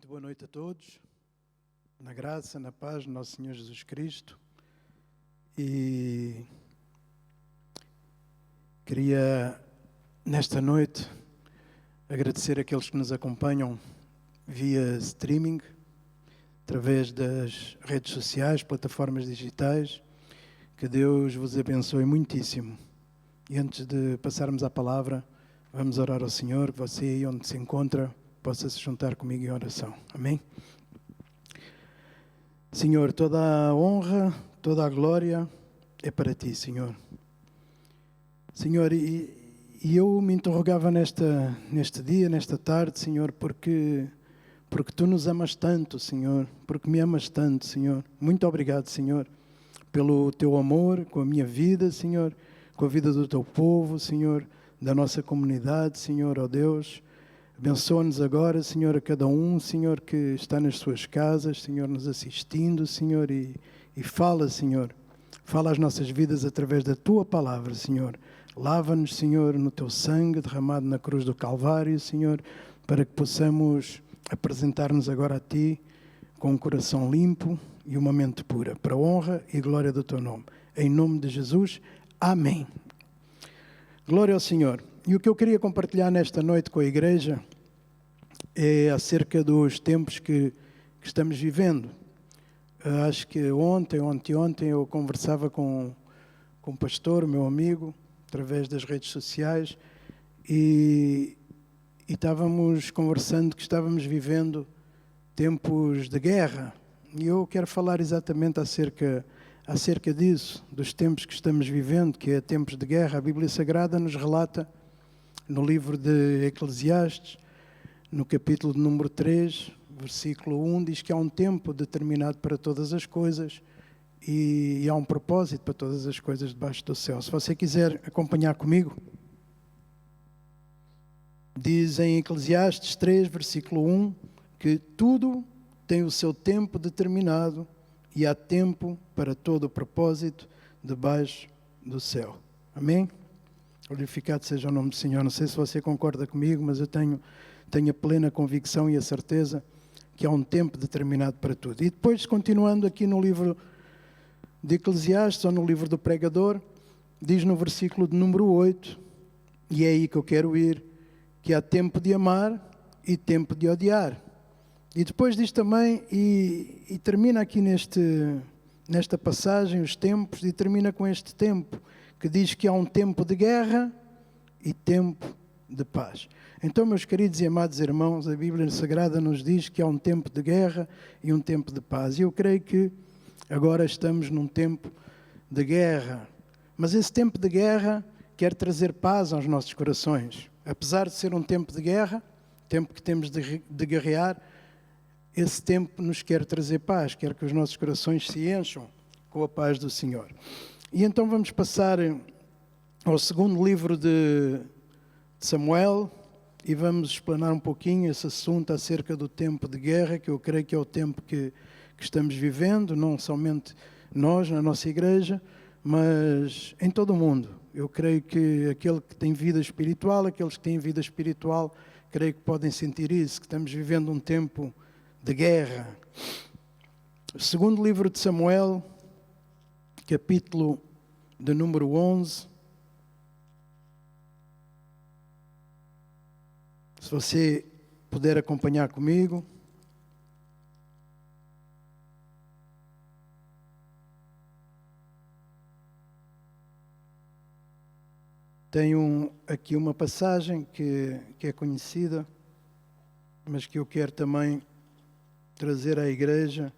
Muito boa noite a todos, na graça, na paz do nosso Senhor Jesus Cristo. E queria, nesta noite, agradecer àqueles que nos acompanham via streaming, através das redes sociais, plataformas digitais. Que Deus vos abençoe muitíssimo. E antes de passarmos à palavra, vamos orar ao Senhor, que você aí onde se encontra possa se juntar comigo em oração. Amém? Senhor, toda a honra, toda a glória é para Ti, Senhor. Senhor, e eu me interrogava neste dia, nesta tarde, Senhor, porque Tu nos amas tanto, Senhor, porque me amas tanto, Senhor. Muito obrigado, Senhor, pelo Teu amor com a minha vida, Senhor, com a vida do Teu povo, Senhor, da nossa comunidade, Senhor, ó Deus. Abençoa-nos agora, Senhor, a cada um, Senhor, que está nas suas casas, Senhor, nos assistindo, Senhor, e fala, Senhor. Fala as nossas vidas através da Tua palavra, Senhor. Lava-nos, Senhor, no Teu sangue derramado na cruz do Calvário, Senhor, para que possamos apresentar-nos agora a Ti com um coração limpo e uma mente pura, para a honra e glória do Teu nome. Em nome de Jesus, amém. Glória ao Senhor. E o que eu queria compartilhar nesta noite com a igreja é acerca dos tempos que estamos vivendo. Acho que ontem eu conversava com um pastor, meu amigo, através das redes sociais, e estávamos conversando que estávamos vivendo tempos de guerra. E eu quero falar exatamente acerca disso, dos tempos que estamos vivendo, que é tempos de guerra. A Bíblia Sagrada nos relata no livro de Eclesiastes, no capítulo de número 3, versículo 1, diz que há um tempo determinado para todas as coisas e há um propósito para todas as coisas debaixo do céu. Se você quiser acompanhar comigo, diz em Eclesiastes 3, versículo 1, que tudo tem o seu tempo determinado e há tempo para todo o propósito debaixo do céu. Amém? Glorificado seja o nome do Senhor. Não sei se você concorda comigo, mas eu tenho a plena convicção e a certeza que há um tempo determinado para tudo. E depois, continuando aqui no livro de Eclesiastes, ou no livro do Pregador, diz no versículo de número 8, e é aí que eu quero ir, que há tempo de amar e tempo de odiar. E depois diz também, e termina aqui nesta passagem, os tempos, e termina com este tempo, que diz que há um tempo de guerra e tempo de paz. Então, meus queridos e amados irmãos, a Bíblia Sagrada nos diz que há um tempo de guerra e um tempo de paz. E eu creio que agora estamos num tempo de guerra. Mas esse tempo de guerra quer trazer paz aos nossos corações. Apesar de ser um tempo de guerra, tempo que temos de guerrear, esse tempo nos quer trazer paz, quer que os nossos corações se encham com a paz do Senhor. E então vamos passar ao segundo livro de Samuel e vamos explanar um pouquinho esse assunto acerca do tempo de guerra, que eu creio que é o tempo que estamos vivendo, não somente nós, na nossa igreja, mas em todo o mundo. Eu creio que aquele que tem vida espiritual, aqueles que têm vida espiritual, creio que podem sentir isso, que estamos vivendo um tempo de guerra. O segundo livro de Samuel, capítulo de número 11. Se você puder acompanhar comigo. Tenho aqui uma passagem que é conhecida, mas que eu quero também trazer à igreja.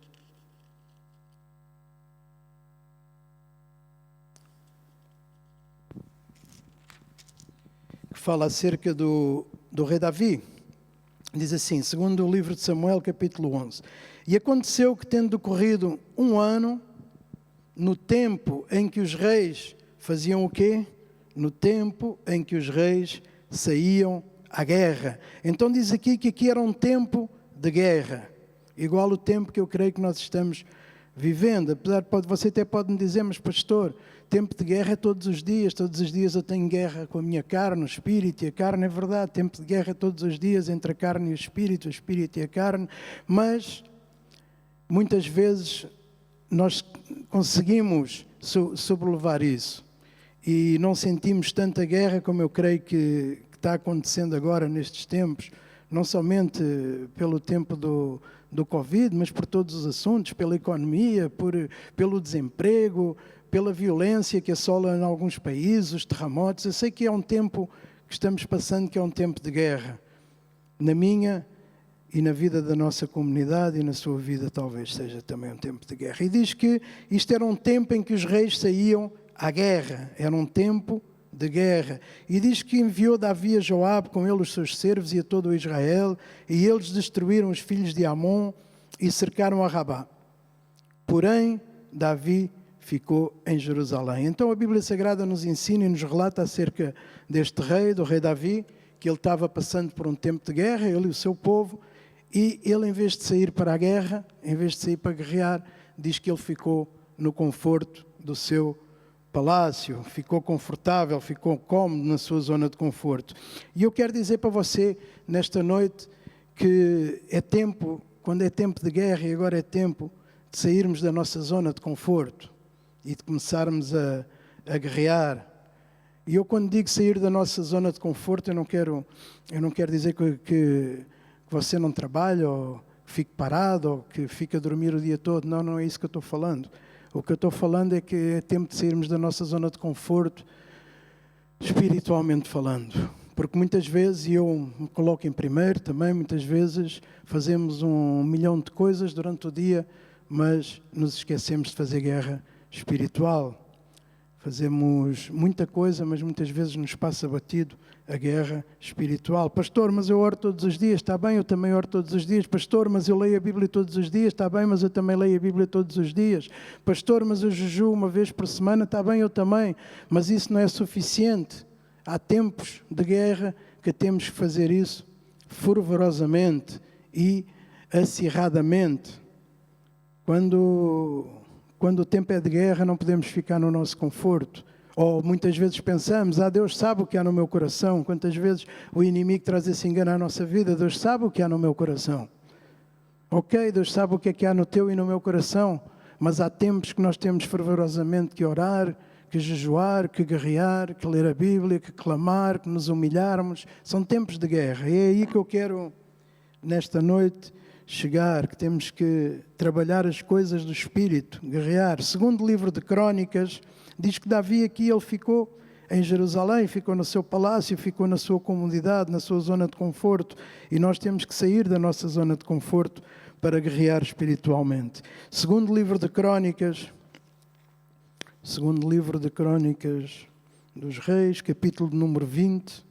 Fala acerca do rei Davi. Diz assim, segundo o livro de Samuel, capítulo 11. E aconteceu que, tendo decorrido um ano, no tempo em que os reis faziam o quê? No tempo em que os reis saíam à guerra. Então diz aqui que aqui era um tempo de guerra, igual o tempo que eu creio que nós estamos vivendo. Apesar de você até pode me dizer, mas pastor, tempo de guerra é todos os dias eu tenho guerra com a minha carne, o espírito e a carne, é verdade, tempo de guerra é todos os dias entre a carne e o espírito e a carne, mas muitas vezes nós conseguimos sobrelevar isso e não sentimos tanta guerra como eu creio que está acontecendo agora nestes tempos, não somente pelo tempo do Covid, mas por todos os assuntos, pela economia, pelo desemprego, pela violência que assola em alguns países, os terremotos. Eu sei que é um tempo que estamos passando, que é um tempo de guerra. Na minha e na vida da nossa comunidade e na sua vida talvez seja também um tempo de guerra. E diz que isto era um tempo em que os reis saíam à guerra, era um tempo de guerra. E diz que enviou Davi a Joabe, com ele os seus servos e a todo o Israel, e eles destruíram os filhos de Amon e cercaram a Rabá. Porém, Davi ficou em Jerusalém. Então a Bíblia Sagrada nos ensina e nos relata acerca deste rei, do rei Davi, que ele estava passando por um tempo de guerra, ele e o seu povo, e ele, em vez de sair para a guerra, em vez de sair para guerrear, diz que ele ficou no conforto do seu palácio, ficou confortável, ficou cómodo na sua zona de conforto. E eu quero dizer para você, nesta noite, que é tempo, quando é tempo de guerra e agora é tempo de sairmos da nossa zona de conforto e de começarmos a guerrear. E eu, quando digo sair da nossa zona de conforto, eu não quero dizer que você não trabalha ou que fique parado ou que fique a dormir o dia todo. Não, não é isso que eu estou falando. O que eu estou falando é que é tempo de sairmos da nossa zona de conforto, espiritualmente falando. Porque muitas vezes, e eu me coloco em primeiro também, muitas vezes fazemos 1 milhão de coisas durante o dia, mas nos esquecemos de fazer guerra espiritual. Fazemos muita coisa, mas muitas vezes nos passa batido a guerra espiritual. Pastor, mas eu oro todos os dias, está bem, eu também oro todos os dias. Pastor, mas eu leio a Bíblia todos os dias, está bem, mas eu também leio a Bíblia todos os dias. Pastor, mas eu jejuo uma vez por semana, está bem, eu também. Mas isso não é suficiente. Há tempos de guerra que temos que fazer isso fervorosamente e acirradamente. Quando o tempo é de guerra, não podemos ficar no nosso conforto. Ou muitas vezes pensamos, Deus sabe o que há no meu coração. Quantas vezes o inimigo traz esse engano à nossa vida? Deus sabe o que há no meu coração. Ok, Deus sabe o que há no teu e no meu coração. Mas há tempos que nós temos fervorosamente que orar, que jejuar, que guerrear, que ler a Bíblia, que clamar, que nos humilharmos. São tempos de guerra. E é aí que eu quero, nesta noite, chegar, que temos que trabalhar as coisas do Espírito, guerrear. Segundo o livro de Crônicas, diz que Davi aqui, ele ficou em Jerusalém, ficou no seu palácio, ficou na sua comodidade, na sua zona de conforto, e nós temos que sair da nossa zona de conforto para guerrear espiritualmente. Segundo o livro de Crônicas dos Reis, capítulo número 20,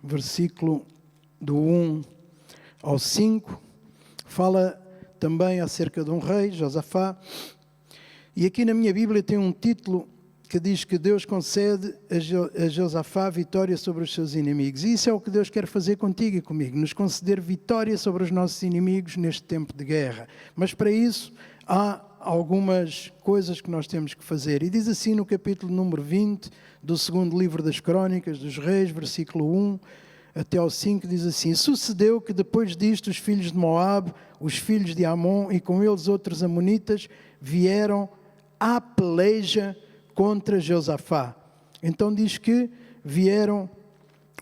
versículo do 1 ao 5, fala também acerca de um rei, Josafá, e aqui na minha Bíblia tem um título que diz que Deus concede a Josafá vitória sobre os seus inimigos. E isso é o que Deus quer fazer contigo e comigo, nos conceder vitória sobre os nossos inimigos neste tempo de guerra. Mas para isso há algumas coisas que nós temos que fazer. E diz assim no capítulo número 20 do segundo livro das Crônicas dos Reis, versículo 1 até ao 5, diz assim: Sucedeu que depois disto os filhos de Moabe, os filhos de Amon e com eles outros amonitas vieram à peleja contra Josafá. Então diz que vieram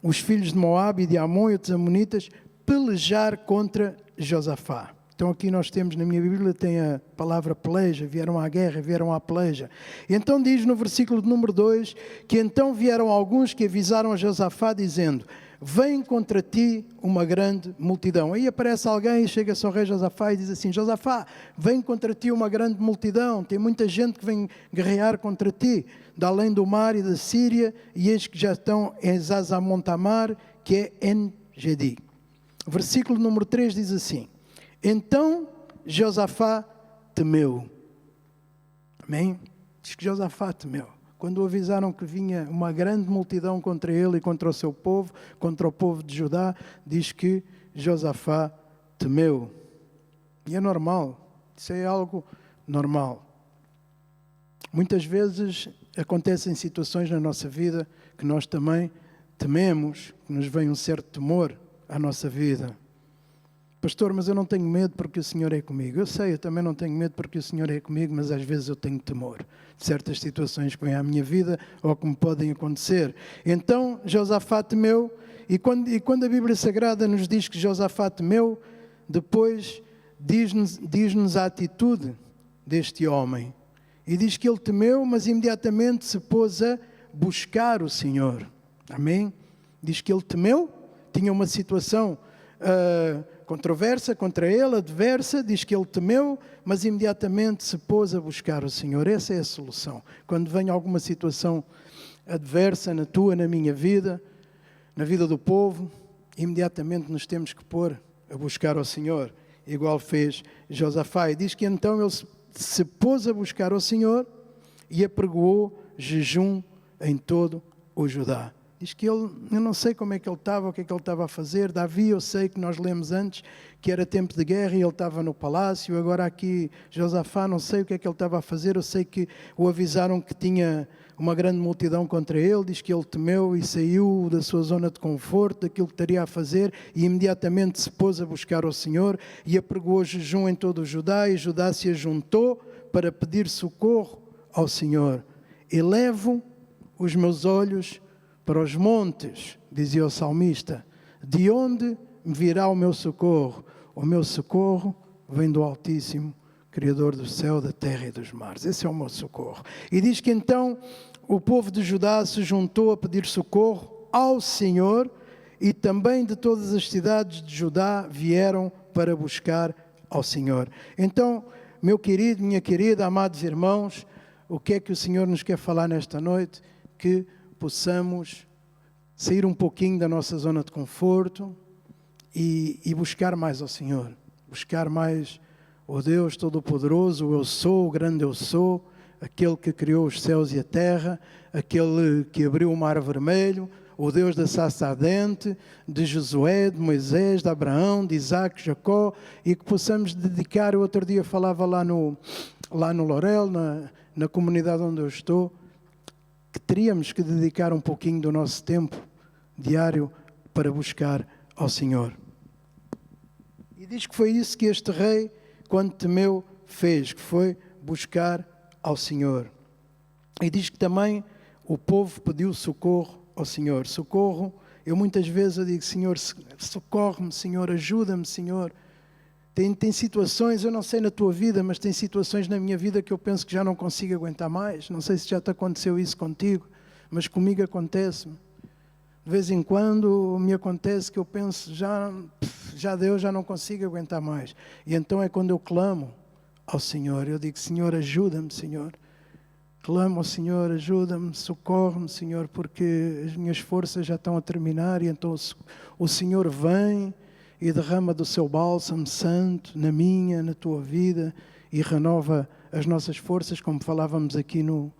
os filhos de Moabe e de Amon e outros amonitas pelejar contra Josafá. Então aqui nós temos, na minha Bíblia, tem a palavra peleja, vieram à guerra, vieram à peleja. Então diz no versículo de número 2, que então vieram alguns que avisaram a Josafá dizendo: vem contra ti uma grande multidão. Aí aparece alguém e chega-se ao rei Josafá e diz assim: Josafá, vem contra ti uma grande multidão, tem muita gente que vem guerrear contra ti, de além do mar e da Síria, e eis que já estão em Zazamontamar, que é En-Gedi. Versículo número 3 diz assim: então Josafá temeu. Amém? Diz que Josafá temeu. Quando o avisaram que vinha uma grande multidão contra ele e contra o seu povo, contra o povo de Judá, diz que Josafá temeu. E é normal. Isso é algo normal. Muitas vezes acontecem situações na nossa vida que nós também tememos, que nos vem um certo temor à nossa vida. Pastor, mas eu não tenho medo porque o Senhor é comigo. Eu sei, eu também não tenho medo porque o Senhor é comigo, mas às vezes eu tenho temor de certas situações que vêm à minha vida ou que me podem acontecer. Então, Josafá temeu, e quando a Bíblia Sagrada nos diz que Josafá temeu, depois diz-nos a atitude deste homem. E diz que ele temeu, mas imediatamente se pôs a buscar o Senhor. Amém? Diz que ele temeu, tinha uma situação controversa contra ele, adversa, diz que ele temeu, mas imediatamente se pôs a buscar o Senhor. Essa é a solução. Quando vem alguma situação adversa na tua, na minha vida, na vida do povo, imediatamente nos temos que pôr a buscar ao Senhor, igual fez Josafá. E diz que então ele se pôs a buscar ao Senhor e apregoou jejum em todo o Judá. Diz que ele, eu não sei como é que ele estava, o que é que ele estava a fazer. Davi, eu sei que nós lemos antes que era tempo de guerra e ele estava no palácio. Agora aqui, Josafá, não sei o que é que ele estava a fazer. Eu sei que o avisaram que tinha uma grande multidão contra ele. Diz que ele temeu e saiu da sua zona de conforto, daquilo que estaria a fazer, e imediatamente se pôs a buscar ao Senhor e apregoou jejum em todo o Judá, e Judá se ajuntou para pedir socorro ao Senhor. Elevo os meus olhos para os montes, dizia o salmista, de onde me virá o meu socorro? O meu socorro vem do Altíssimo, Criador do céu, da terra e dos mares. Esse é o meu socorro. E diz que então o povo de Judá se juntou a pedir socorro ao Senhor, e também de todas as cidades de Judá vieram para buscar ao Senhor. Então, meu querido, minha querida, amados irmãos, o que é que o Senhor nos quer falar nesta noite? Que possamos sair um pouquinho da nossa zona de conforto e buscar mais ao Senhor. Buscar mais o Deus Todo-Poderoso, o Eu Sou, o grande Eu Sou, aquele que criou os céus e a terra, aquele que abriu o mar vermelho, o Deus da sarça ardente, de Josué, de Moisés, de Abraão, de Isaac, de Jacó, e que possamos dedicar. Eu outro dia falava lá no Lorel, na comunidade onde eu estou, que teríamos que dedicar um pouquinho do nosso tempo diário para buscar ao Senhor. E diz que foi isso que este rei, quando temeu, fez, que foi buscar ao Senhor. E diz que também o povo pediu socorro ao Senhor. Socorro, eu muitas vezes eu digo, Senhor, socorre-me, Senhor, ajuda-me, Senhor. Tem situações, eu não sei na tua vida, mas tem situações na minha vida que eu penso que já não consigo aguentar mais. Não sei se já te aconteceu isso contigo, mas comigo acontece-me. De vez em quando me acontece que eu penso, já deu, já não consigo aguentar mais. E então é quando eu clamo ao Senhor. Eu digo, Senhor, ajuda-me, Senhor. Clamo ao Senhor, ajuda-me, socorre-me, Senhor, porque as minhas forças já estão a terminar. E então o Senhor vem e derrama do seu bálsamo santo na minha, na tua vida, e renova as nossas forças, como falávamos aqui no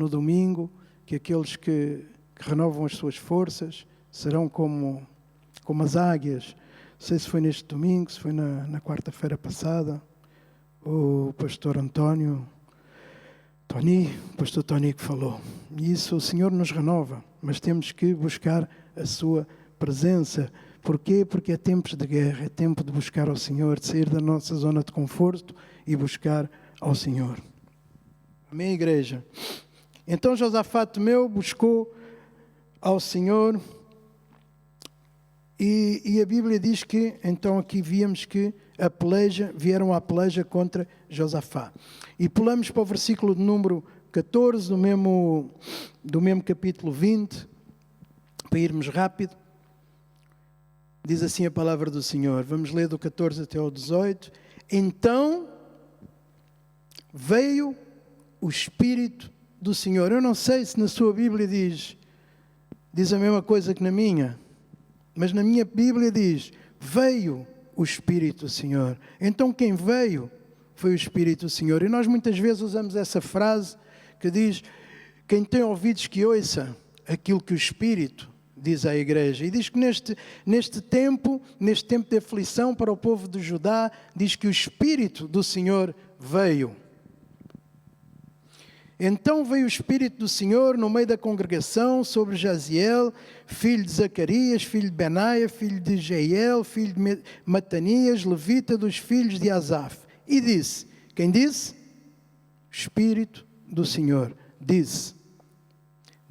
domingo, que aqueles que renovam as suas forças serão como as águias. Não sei se foi neste domingo, se foi na quarta-feira passada, o pastor pastor Tony que falou. E isso o Senhor nos renova, mas temos que buscar a sua presença. Porquê? Porque é tempos de guerra, é tempo de buscar ao Senhor, de sair da nossa zona de conforto e buscar ao Senhor. Amém, igreja? Então Josafá temeu, buscou ao Senhor, e a Bíblia diz que, então aqui víamos que vieram à peleja contra Josafá. E pulamos para o versículo de número 14 do mesmo capítulo 20, para irmos rápido. Diz assim a palavra do Senhor. Vamos ler do 14 até ao 18. Então veio o Espírito do Senhor. Eu não sei se na sua Bíblia diz a mesma coisa que na minha, mas na minha Bíblia diz, veio o Espírito do Senhor. Então quem veio foi o Espírito do Senhor. E nós muitas vezes usamos essa frase que diz, quem tem ouvidos que ouça aquilo que o Espírito diz à igreja. E diz que neste tempo de aflição para o povo de Judá, diz que o Espírito do Senhor veio. Então veio o Espírito do Senhor no meio da congregação sobre Jaziel, filho de Zacarias, filho de Benaia, filho de Jeiel, filho de Matanias, levita dos filhos de Asaf. E disse, quem disse? Espírito do Senhor disse: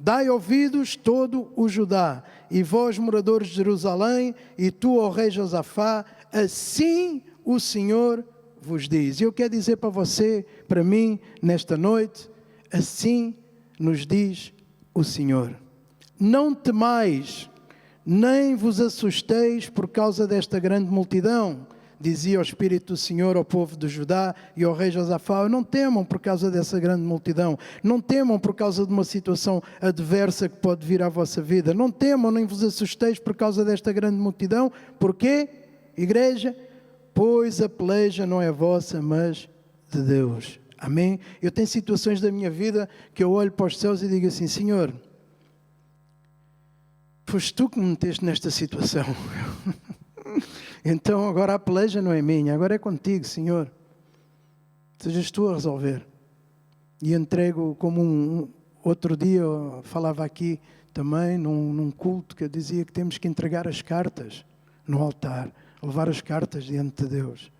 dai ouvidos todo o Judá, e vós, moradores de Jerusalém, e tu, ó rei Josafá, assim o Senhor vos diz. E eu quero dizer para você, para mim, nesta noite, assim nos diz o Senhor: não temais, nem vos assusteis por causa desta grande multidão, dizia o Espírito do Senhor ao povo de Judá e ao rei Josafá. Não temam por causa dessa grande multidão, não temam por causa de uma situação adversa que pode vir à vossa vida, não temam nem vos assusteis por causa desta grande multidão. Porquê, igreja? Pois a peleja não é vossa, mas de Deus. Amém? Eu tenho situações da minha vida que eu olho para os céus e digo assim: Senhor, foste tu que me meteste nesta situação. Então agora a peleja não é minha, agora é contigo, Senhor. Sejas tu a resolver. E entrego, como outro dia eu falava aqui também, num culto, que eu dizia que temos que entregar as cartas no altar, levar as cartas diante de Deus.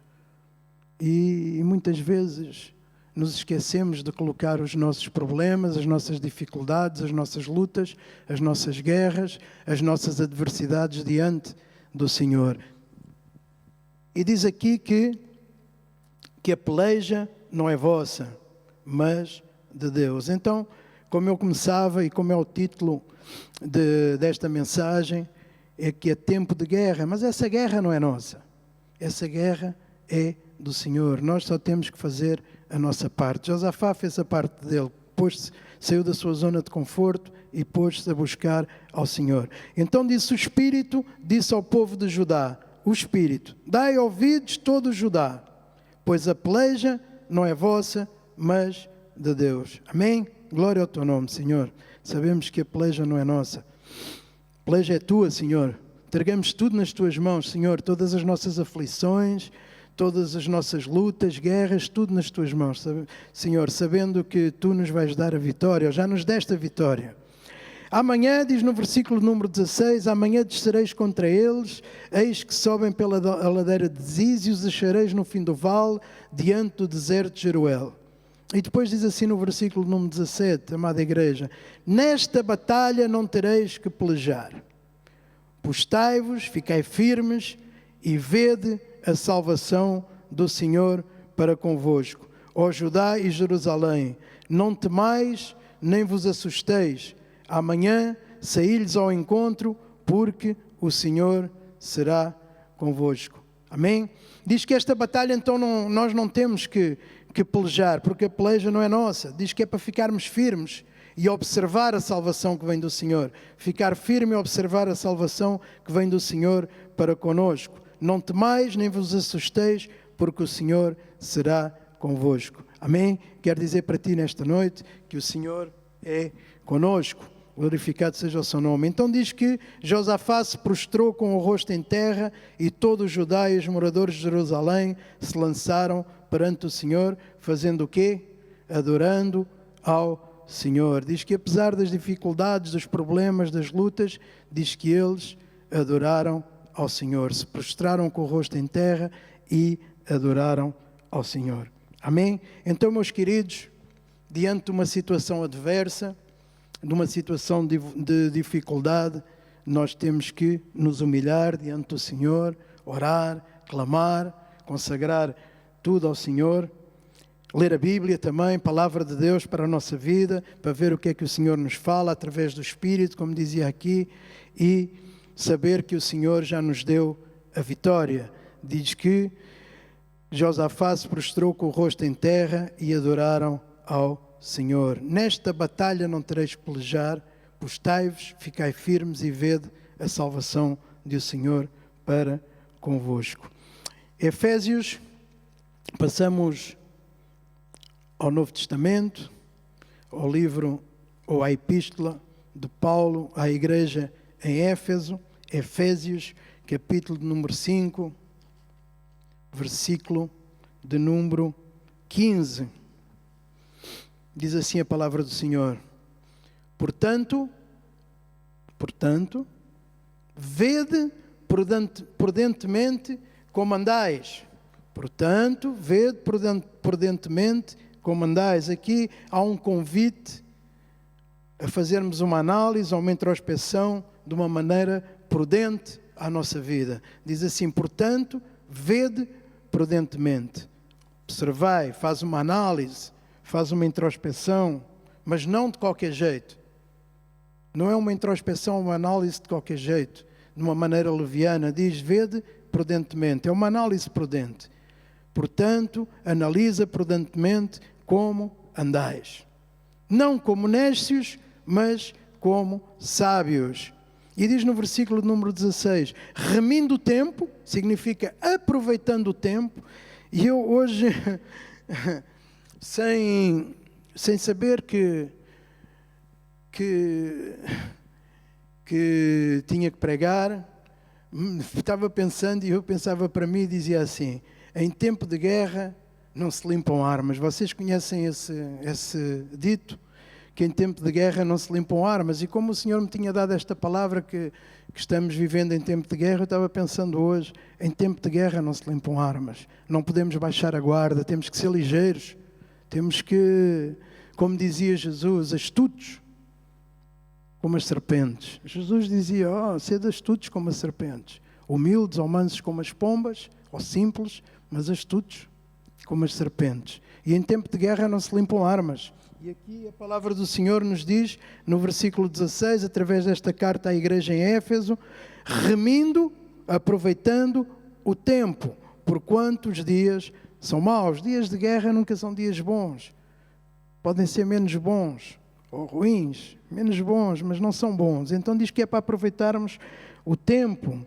E muitas vezes nos esquecemos de colocar os nossos problemas, as nossas dificuldades, as nossas lutas, as nossas guerras, as nossas adversidades diante do Senhor. E diz aqui que a peleja não é vossa, mas de Deus. Então, como eu começava e como é o título desta mensagem, é que é tempo de guerra, mas essa guerra não é nossa. Essa guerra é do Senhor. Nós só temos que fazer a nossa parte. Josafá fez a parte dele, saiu da sua zona de conforto e pôs-se a buscar ao Senhor. Então disse o Espírito, disse ao povo de Judá, o Espírito: dai ouvidos todo o Judá, pois a peleja não é vossa, mas de Deus. Amém? Glória ao teu nome, Senhor. Sabemos que a peleja não é nossa. A peleja é tua, Senhor. Entregamos tudo nas tuas mãos, Senhor. Todas as nossas aflições, todas as nossas lutas, guerras, tudo nas tuas mãos, Senhor, sabendo que tu nos vais dar a vitória, já nos deste a vitória. Amanhã, diz no versículo número 16, amanhã descereis contra eles, eis que sobem pela ladeira de Ziz e os achareis no fim do vale, diante do deserto de Jeruel. E depois diz assim no versículo número 17, amada igreja: nesta batalha não tereis que pelejar. Postai-vos, ficai firmes e vede a salvação do Senhor para convosco. Ó Judá e Jerusalém, não temais, nem vos assusteis. Amanhã saí-lhes ao encontro, porque o Senhor será convosco. Amém? Diz que esta batalha, então, nós não temos que pelejar, porque a peleja não é nossa. Diz que é para ficarmos firmes e observar a salvação que vem do Senhor. Ficar firme e observar a salvação que vem do Senhor para conosco. Não temais, nem vos assusteis, porque o Senhor será convosco. Amém? Quero dizer para ti nesta noite que o Senhor é conosco. Glorificado seja o seu nome. Então diz que Josafá se prostrou com o rosto em terra e todo o Judá e os moradores de Jerusalém se lançaram perante o Senhor, fazendo o quê? Adorando ao Senhor. Diz que apesar das dificuldades, dos problemas, das lutas, diz que eles adoraram ao Senhor. Se prostraram com o rosto em terra e adoraram ao Senhor. Amém? Então, meus queridos, diante de uma situação adversa, de uma situação de dificuldade, nós temos que nos humilhar diante do Senhor, orar, clamar, consagrar tudo ao Senhor, ler a Bíblia também, palavra de Deus para a nossa vida, para ver o que é que o Senhor nos fala através do Espírito, como dizia aqui, e saber que o Senhor já nos deu a vitória. Diz que Josafá se prostrou com o rosto em terra e adoraram ao Senhor. Nesta batalha não tereis que pelejar, postai-vos, ficai firmes e vede a salvação do Senhor para convosco. Efésios, passamos ao Novo Testamento, ao livro ou à epístola de Paulo à igreja em Éfeso, Efésios, capítulo número 5, versículo de número 15, diz assim a palavra do Senhor: Portanto, vede prudentemente como andais. Portanto, vede prudentemente como andais. Aqui há um convite a fazermos uma análise, uma introspeção de uma maneira prudente à nossa vida. Diz assim: portanto, vede prudentemente. Observai, faz uma análise, faz uma introspeção, mas não de qualquer jeito. Não é uma introspeção, uma análise de qualquer jeito, de uma maneira leviana. Diz: vede prudentemente. É uma análise prudente. Portanto, analisa prudentemente como andais. Não como néscios, mas como sábios. E diz no versículo número 16: remindo o tempo, significa aproveitando o tempo. E eu hoje, sem saber que tinha que pregar, estava pensando, e eu pensava para mim e dizia assim: em tempo de guerra não se limpam armas. Vocês conhecem esse dito? Que em tempo de guerra não se limpam armas. E como o Senhor me tinha dado esta palavra que estamos vivendo em tempo de guerra, eu estava pensando hoje: em tempo de guerra não se limpam armas. Não podemos baixar a guarda, temos que ser ligeiros. Temos que, como dizia Jesus, astutos como as serpentes. Jesus dizia: sede astutos como as serpentes. Humildes ou mansos como as pombas, ou simples, mas astutos como as serpentes. E em tempo de guerra não se limpam armas. E aqui a palavra do Senhor nos diz, no versículo 16, através desta carta à igreja em Éfeso: remindo, aproveitando o tempo, porquanto os dias são maus. Dias de guerra nunca são dias bons. Podem ser menos bons, ou ruins, menos bons, mas não são bons. Então diz que é para aproveitarmos o tempo.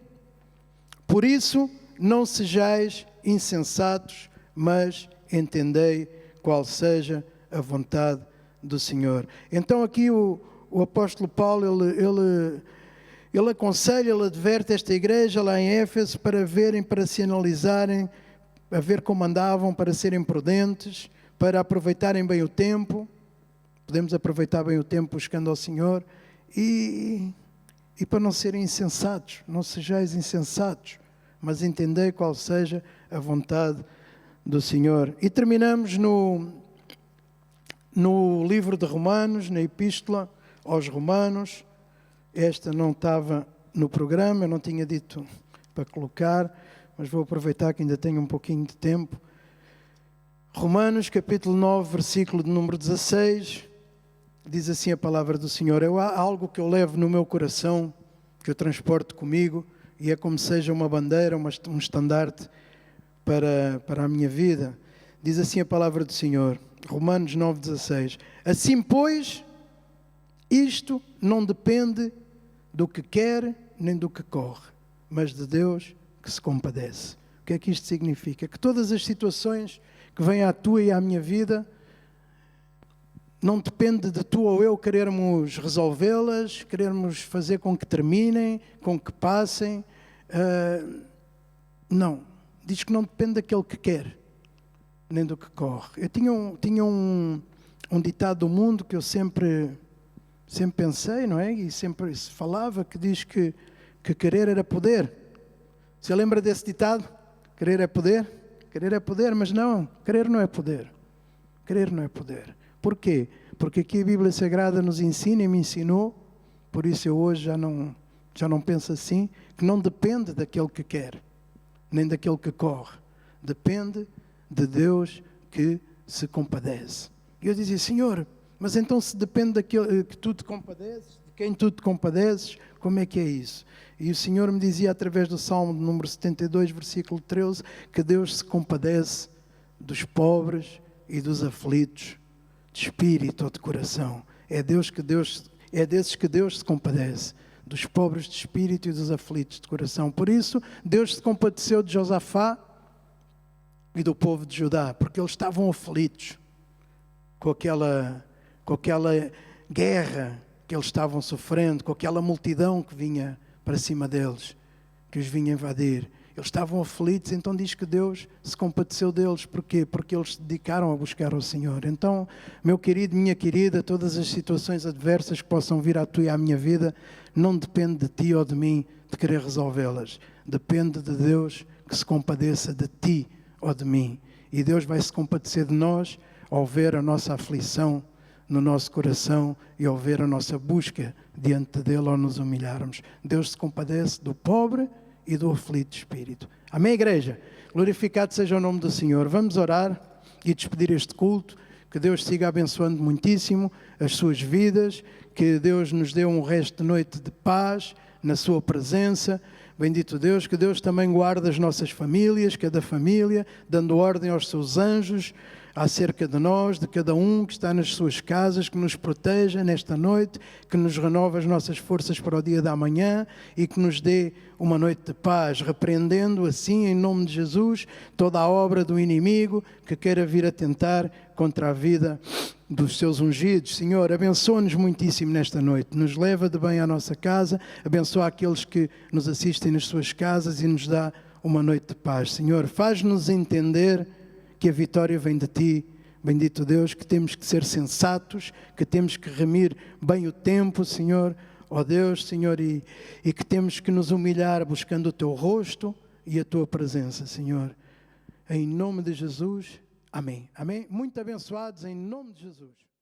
Por isso, não sejais insensatos, mas entendei qual seja a vontade do Senhor. Então aqui o apóstolo Paulo, ele aconselha, ele adverte esta igreja lá em Éfeso para verem, para se analisarem, a ver como andavam, para serem prudentes, para aproveitarem bem o tempo. Podemos aproveitar bem o tempo buscando ao Senhor e para não serem insensatos. Não sejais insensatos, mas entendei qual seja a vontade do Senhor. E terminamos no livro de Romanos, na Epístola aos Romanos. Esta não estava no programa, eu não tinha dito para colocar, mas vou aproveitar que ainda tenho um pouquinho de tempo. Romanos, capítulo 9, versículo de número 16, diz assim a palavra do Senhor: há algo que eu levo no meu coração, que eu transporto comigo, e é como seja uma bandeira, um estandarte para a minha vida. Diz assim a palavra do Senhor, Romanos 9, 16: assim, pois, isto não depende do que quer nem do que corre, mas de Deus que se compadece. O que é que isto significa? Que todas as situações que vêm à tua e à minha vida não depende de tu ou eu querermos resolvê-las, querermos fazer com que terminem, com que passem. Não. Diz que não depende daquele que quer, nem do que corre. Eu tinha um ditado do mundo que eu sempre pensei, não é? E sempre se falava, que diz que querer era poder. Você lembra desse ditado? Querer é poder? Querer é poder, mas não, querer não é poder. Querer não é poder. Porquê? Porque aqui a Bíblia Sagrada nos ensina e me ensinou, por isso eu hoje já não penso assim, que não depende daquele que quer, nem daquele que corre. Depende de Deus que se compadece. E eu dizia: Senhor, mas então se depende daquele que tu te compadeces, de quem tu te compadeces, como é que é isso? E o Senhor me dizia através do Salmo número 72, versículo 13, que Deus se compadece dos pobres e dos aflitos, de espírito ou de coração. É desses que Deus se compadece, dos pobres de espírito e dos aflitos de coração. Por isso, Deus se compadeceu de Josafá e do povo de Judá, porque eles estavam aflitos com aquela guerra que eles estavam sofrendo, com aquela multidão que vinha para cima deles, que os vinha invadir. Eles estavam aflitos, então diz que Deus se compadeceu deles. Porquê? Porque eles se dedicaram a buscar ao Senhor. Então, meu querido, minha querida, todas as situações adversas que possam vir à tua e à minha vida, não depende de ti ou de mim de querer resolvê-las. Depende de Deus que se compadeça de ti ou de mim. E Deus vai se compadecer de nós ao ver a nossa aflição no nosso coração e ao ver a nossa busca diante dele ao nos humilharmos. Deus se compadece do pobre e do aflito de espírito. Amém, igreja? Glorificado seja o nome do Senhor. Vamos orar e despedir este culto. Que Deus siga abençoando muitíssimo as suas vidas. Que Deus nos dê um resto de noite de paz na sua presença. Bendito Deus, que Deus também guarde as nossas famílias, cada família, dando ordem aos seus anjos acerca de nós, de cada um que está nas suas casas, que nos proteja nesta noite, que nos renova as nossas forças para o dia da manhã e que nos dê uma noite de paz, repreendendo assim, em nome de Jesus, toda a obra do inimigo que queira vir a tentar contra a vida dos seus ungidos. Senhor, abençoa-nos muitíssimo nesta noite, nos leva de bem à nossa casa, abençoa aqueles que nos assistem nas suas casas e nos dá uma noite de paz. Senhor, faz-nos entender que a vitória vem de Ti, bendito Deus, que temos que ser sensatos, que temos que remir bem o tempo, Senhor, ó Deus, Senhor, e que temos que nos humilhar buscando o Teu rosto e a Tua presença, Senhor. Em nome de Jesus, amém. Amém. Muito abençoados em nome de Jesus.